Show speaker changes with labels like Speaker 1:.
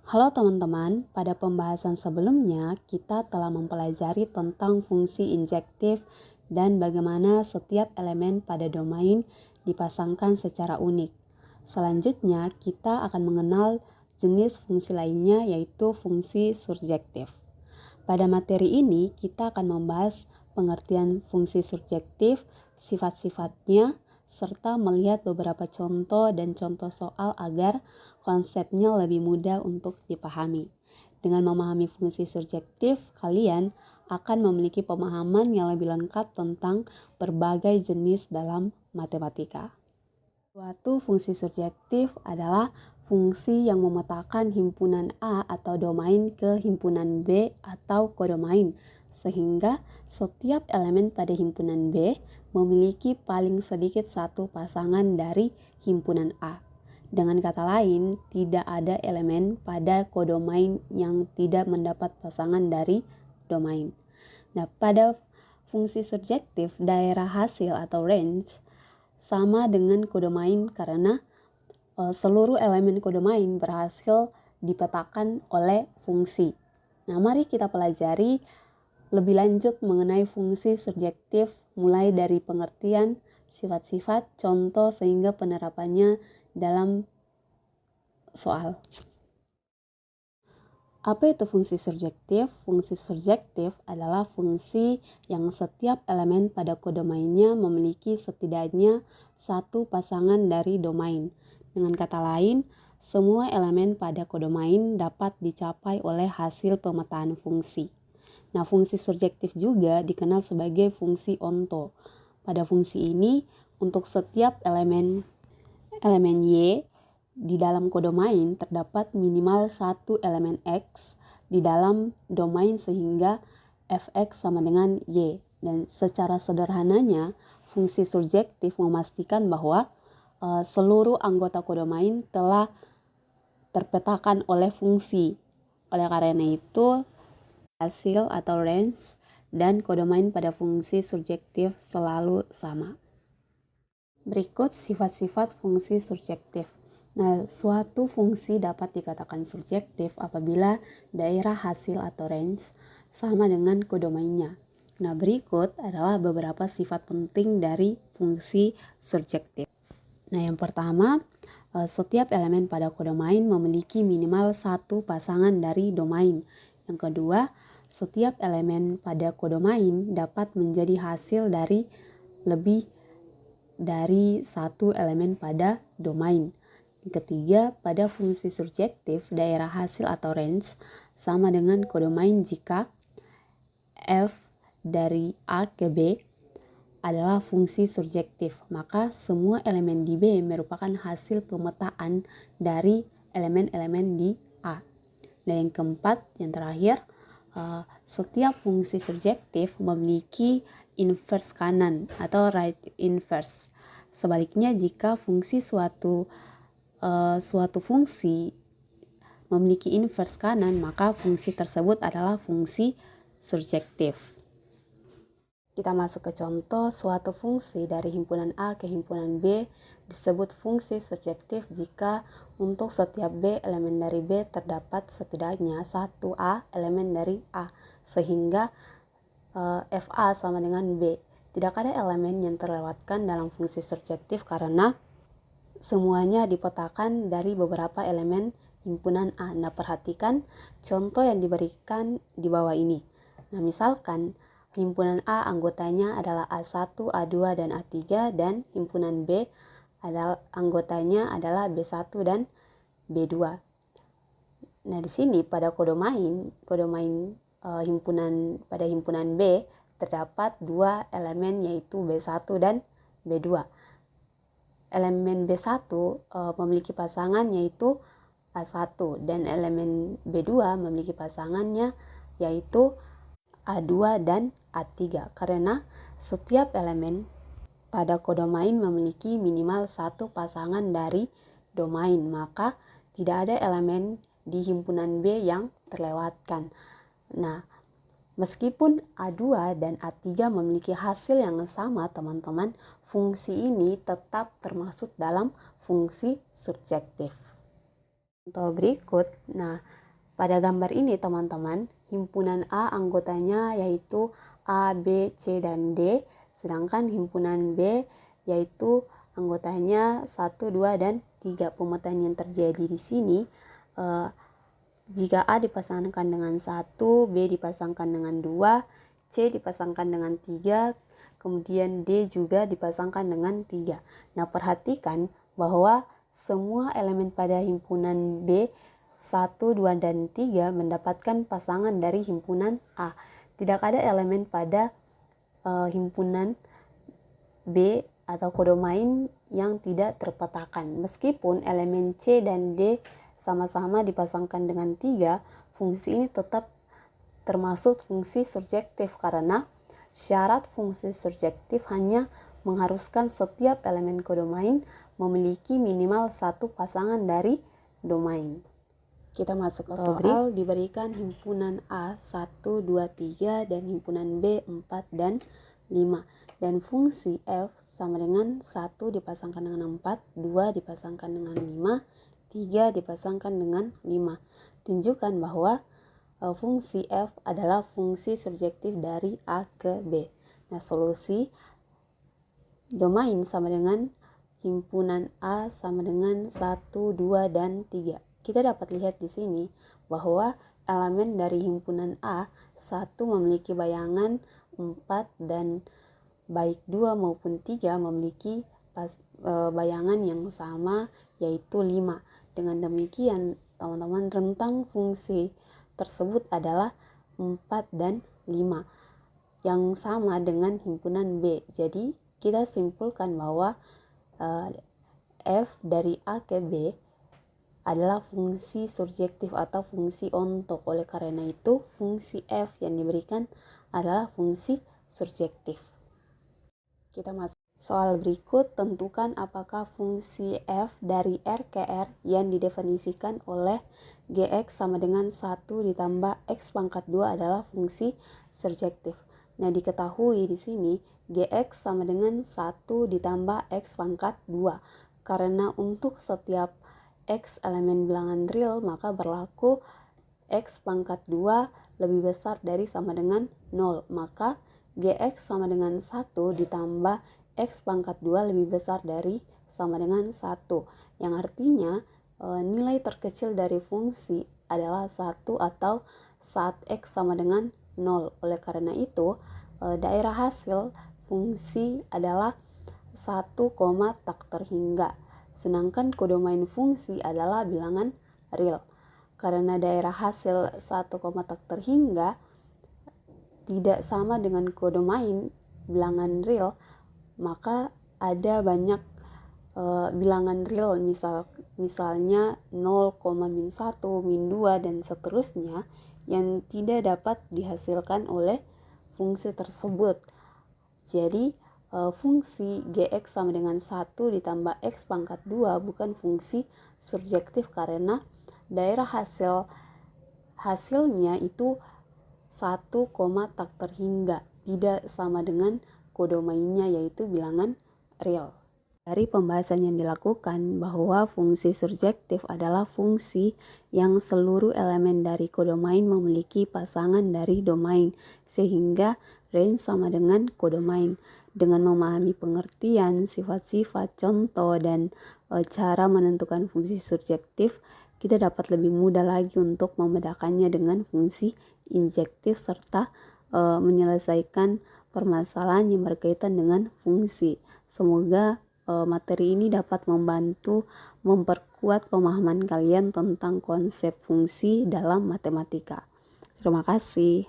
Speaker 1: Halo teman-teman, pada pembahasan sebelumnya kita telah mempelajari tentang fungsi injektif dan bagaimana setiap elemen pada domain dipasangkan secara unik. Selanjutnya kita akan mengenal jenis fungsi lainnya yaitu fungsi surjektif. Pada materi ini kita akan membahas pengertian fungsi surjektif, sifat-sifatnya, serta melihat beberapa contoh dan contoh soal agar konsepnya lebih mudah untuk dipahami. Dengan memahami fungsi surjektif, kalian akan memiliki pemahaman yang lebih lengkap tentang berbagai jenis dalam matematika. Suatu fungsi surjektif adalah fungsi yang memetakan himpunan A atau domain ke himpunan B atau kodomain, sehingga setiap elemen pada himpunan B memiliki paling sedikit satu pasangan dari himpunan A. Dengan kata lain, tidak ada elemen pada kodomain yang tidak mendapat pasangan dari domain. Nah, pada fungsi surjektif, daerah hasil atau range sama dengan kodomain karena seluruh elemen kodomain berhasil dipetakan oleh fungsi. Nah, mari kita pelajari lebih lanjut mengenai fungsi surjektif mulai dari pengertian, sifat-sifat, contoh sehingga penerapannya dalam soal. Apa itu fungsi surjektif? Fungsi surjektif adalah fungsi yang setiap elemen pada kodomainnya memiliki setidaknya satu pasangan dari domain. Dengan kata lain, semua elemen pada kodomain dapat dicapai oleh hasil pemetaan fungsi. Nah, fungsi surjektif juga dikenal sebagai fungsi onto. Pada fungsi ini, untuk setiap elemen Y di dalam kodomain terdapat minimal satu elemen X di dalam domain sehingga Fx sama dengan Y. Dan secara sederhananya, fungsi surjektif memastikan bahwa seluruh anggota kodomain telah terpetakan oleh fungsi. Oleh karena itu, hasil atau range dan kodomain pada fungsi surjektif selalu sama. Berikut sifat-sifat fungsi surjektif. Nah, suatu fungsi dapat dikatakan surjektif apabila daerah hasil atau range sama dengan kodomainnya. Nah, berikut adalah beberapa sifat penting dari fungsi surjektif. Nah, yang pertama, setiap elemen pada kodomain memiliki minimal satu pasangan dari domain. Yang kedua, setiap elemen pada kodomain dapat menjadi hasil dari lebih dari satu elemen pada domain. Yang ketiga, pada fungsi surjektif, daerah hasil atau range sama dengan kodomain jika F dari A ke B adalah fungsi surjektif, maka semua elemen di B merupakan hasil pemetaan dari elemen-elemen di A. Dan yang keempat, yang terakhir, setiap fungsi surjektif memiliki inverse kanan atau right inverse. Sebaliknya, jika fungsi suatu fungsi memiliki inverse kanan, maka fungsi tersebut adalah fungsi surjektif. Kita masuk ke contoh, suatu fungsi dari himpunan A ke himpunan B disebut fungsi surjektif jika untuk setiap B elemen dari B terdapat setidaknya satu A elemen dari A, sehingga FA sama dengan B. Tidak ada elemen yang terlewatkan dalam fungsi surjektif karena semuanya dipetakan dari beberapa elemen himpunan A. Nah, perhatikan contoh yang diberikan di bawah ini. Nah, misalkan himpunan A anggotanya adalah A1, A2, dan A3, dan himpunan B adalah anggotanya adalah B1 dan B2. Nah, di sini pada kodomain himpunan B terdapat dua elemen yaitu B1 dan B2. Elemen B1 memiliki pasangan yaitu A1 dan elemen B2 memiliki pasangannya yaitu A2 dan A3 karena setiap elemen pada kodomain memiliki minimal satu pasangan dari domain, maka tidak ada elemen di himpunan B yang terlewatkan. Nah, meskipun A2 dan A3 memiliki hasil yang sama, teman-teman, fungsi ini tetap termasuk dalam fungsi surjektif. Contoh berikut. Nah, pada gambar ini teman-teman, himpunan A anggotanya yaitu A, B, C, dan D, sedangkan himpunan B yaitu anggotanya 1, 2, dan 3. Pemetaan yang terjadi di sini, jika A dipasangkan dengan 1, B dipasangkan dengan 2, C dipasangkan dengan 3, kemudian D juga dipasangkan dengan 3. Nah, perhatikan bahwa semua elemen pada himpunan B 1, 2, dan 3 mendapatkan pasangan dari himpunan A. Tidak ada elemen pada himpunan B atau kodomain yang tidak terpetakan. Meskipun elemen C dan D sama-sama dipasangkan dengan 3, fungsi ini tetap termasuk fungsi surjektif karena syarat fungsi surjektif hanya mengharuskan setiap elemen kodomain memiliki minimal satu pasangan dari domain. Kita masuk ke soal. Diberikan himpunan A 1, 2, 3 dan himpunan B 4 dan 5. Dan fungsi f sama dengan 1 dipasangkan dengan 4, 2 dipasangkan dengan 5, 3 dipasangkan dengan 5. Tunjukkan bahwa fungsi f adalah fungsi surjektif dari A ke B. Nah, solusi domain sama dengan himpunan A sama dengan 1, 2, dan 3. Kita dapat lihat di sini bahwa elemen dari himpunan A 1 memiliki bayangan 4 dan baik 2 maupun 3 memiliki bayangan yang sama yaitu 5. Dengan demikian teman-teman, rentang fungsi tersebut adalah 4 dan 5 yang sama dengan himpunan B. Jadi kita simpulkan bahwa f dari A ke B adalah fungsi surjektif atau fungsi onto. Oleh karena itu, fungsi f yang diberikan adalah fungsi surjektif. Kita masuk soal berikut. Tentukan apakah fungsi f dari R ke R yang didefinisikan oleh Gx sama dengan 1 ditambah X pangkat 2 adalah fungsi surjektif. Nah, diketahui di sini Gx sama dengan 1 ditambah X pangkat 2. Karena untuk setiap X elemen bilangan real, maka berlaku X pangkat 2 lebih besar dari sama dengan 0. Maka Gx sama dengan 1 ditambah X pangkat 2 lebih besar dari sama dengan 1. Yang artinya nilai terkecil dari fungsi adalah 1 atau saat X sama dengan 0. Oleh karena itu, daerah hasil fungsi adalah 1, tak terhingga. Sedangkan kodomain fungsi adalah bilangan real. Karena daerah hasil 1, tak terhingga tidak sama dengan kodomain bilangan real, maka ada banyak bilangan real, misalnya 0, min 1, min 2, dan seterusnya yang tidak dapat dihasilkan oleh fungsi tersebut. Jadi fungsi Gx sama dengan 1 ditambah X pangkat 2 bukan fungsi surjektif karena daerah hasilnya itu 1, tak terhingga, tidak sama dengan kodomainnya yaitu bilangan real. Dari pembahasan yang dilakukan bahwa fungsi surjektif adalah fungsi yang seluruh elemen dari kodomain memiliki pasangan dari domain, sehingga range sama dengan kodomain. Dengan memahami pengertian, sifat-sifat, contoh, dan cara menentukan fungsi surjektif, kita dapat lebih mudah lagi untuk membedakannya dengan fungsi injektif serta menyelesaikan permasalahan yang berkaitan dengan fungsi. Semoga materi ini dapat membantu memperkuat pemahaman kalian tentang konsep fungsi dalam matematika. Terima kasih.